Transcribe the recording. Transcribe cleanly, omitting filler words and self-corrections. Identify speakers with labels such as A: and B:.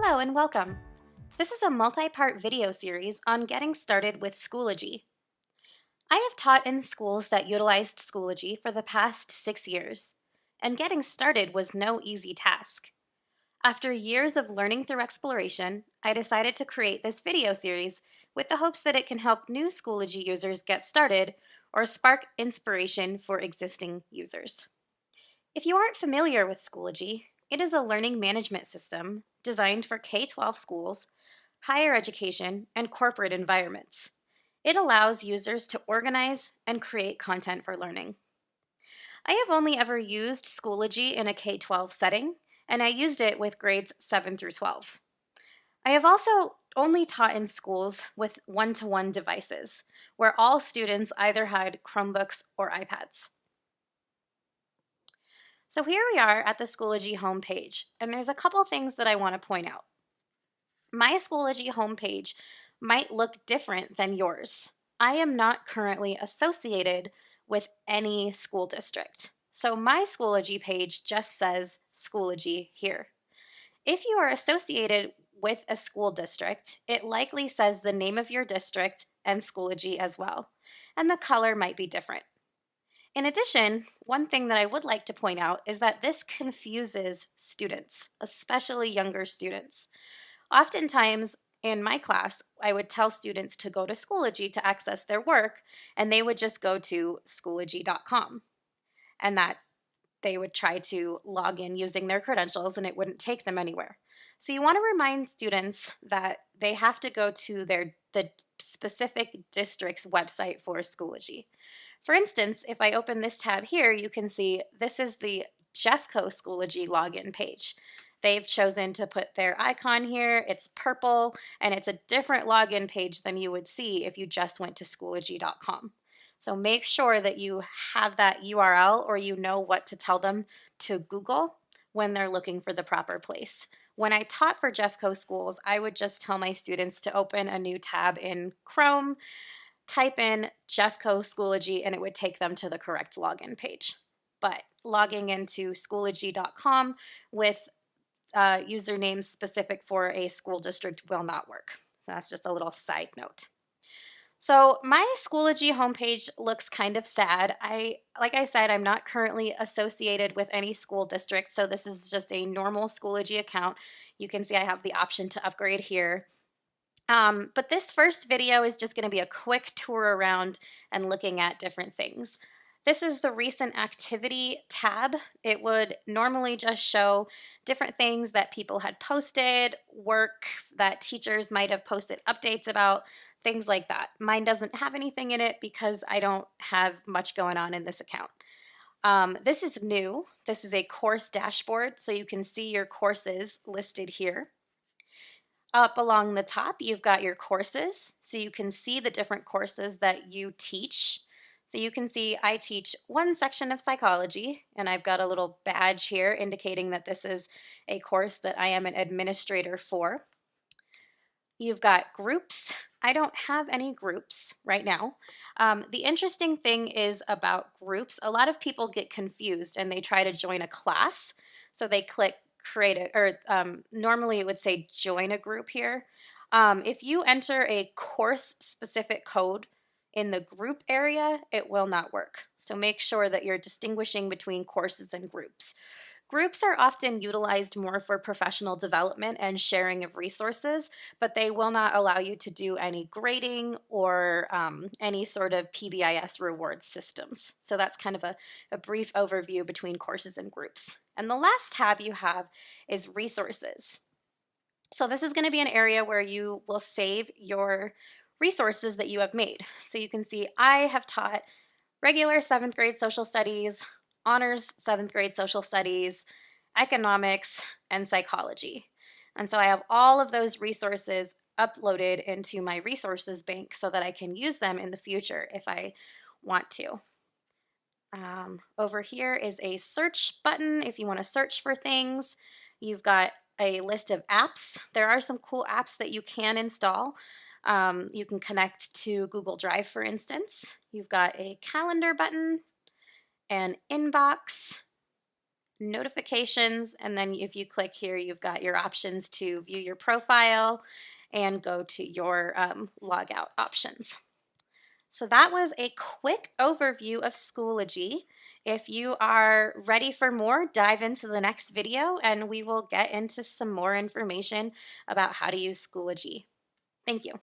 A: Hello and welcome. This is a multi-part video series on getting started with Schoology. I have taught in schools that utilized Schoology for the past 6 years, and getting started was no easy task. After years of learning through exploration, I decided to create this video series with the hopes that it can help new Schoology users get started or spark inspiration for existing users. If you aren't familiar with Schoology, it is a learning management system designed for K-12 schools, higher education, and corporate environments. It allows users to organize and create content for learning. I have only ever used Schoology in a K-12 setting, and I used it with grades 7 through 12. I have also only taught in schools with one-to-one devices, where all students either had Chromebooks or iPads. So here we are at the Schoology homepage, and there's a couple things that I want to point out. My Schoology homepage might look different than yours. I am not currently associated with any school district, so my Schoology page just says Schoology here. If you are associated with a school district, it likely says the name of your district and Schoology as well, and the color might be different. In addition, one thing that I would like to point out is that this confuses students, especially younger students. Oftentimes in my class, I would tell students to go to Schoology to access their work, and they would just go to Schoology.com, and that they would try to log in using their credentials and it wouldn't take them anywhere. So you want to remind students that they have to go to the specific district's website for Schoology. For instance, if I open this tab here, you can see this is the Jeffco Schoology login page. They've chosen to put their icon here. It's purple, and it's a different login page than you would see if you just went to Schoology.com. So make sure that you have that URL or you know what to tell them to Google when they're looking for the proper place. When I taught for Jeffco schools, I would just tell my students to open a new tab in Chrome, type in Jeffco Schoology, and it would take them to the correct login page. But logging into Schoology.com with usernames specific for a school district will not work. So that's just a little side note. So my Schoology homepage looks kind of sad. Like I said, I'm not currently associated with any school district, so this is just a normal Schoology account. You can see I have the option to upgrade here. But this first video is just going to be a quick tour around and looking at different things. This is the recent activity tab. It would normally just show different things that people had posted, work that teachers might have posted updates about, things like that. Mine doesn't have anything in it because I don't have much going on in this account. This is new. This is a course dashboard, so you can see your courses listed here. Up along the top, you've got your courses, so you can see the different courses that you teach. So you can see I teach one section of psychology, and I've got a little badge here indicating that this is a course that I am an administrator for. You've got groups. I don't have any groups right now. The interesting thing is about groups, a lot of people get confused and they try to join a class. So they click create a, or normally it would say join a group here. If you enter a course specific code in the group area, it will not work. So make sure that you're distinguishing between courses and groups. Groups are often utilized more for professional development and sharing of resources, but they will not allow you to do any grading or any sort of PBIS reward systems. So that's kind of a brief overview between courses and groups. And the last tab you have is resources. So this is going to be an area where you will save your resources that you have made. So you can see I have taught regular 7th grade social studies, honors 7th grade social studies, economics, and psychology. And so I have all of those resources uploaded into my resources bank so that I can use them in the future if I want to. Over here is a search button if you want to search for things. You've got a list of apps. There are some cool apps that you can install. You can connect to Google Drive, for instance. You've got a calendar button, an inbox, notifications, and then if you click here, you've got your options to view your profile and go to your logout options. So that was a quick overview of Schoology. If you are ready for more, dive into the next video and we will get into some more information about how to use Schoology. Thank you.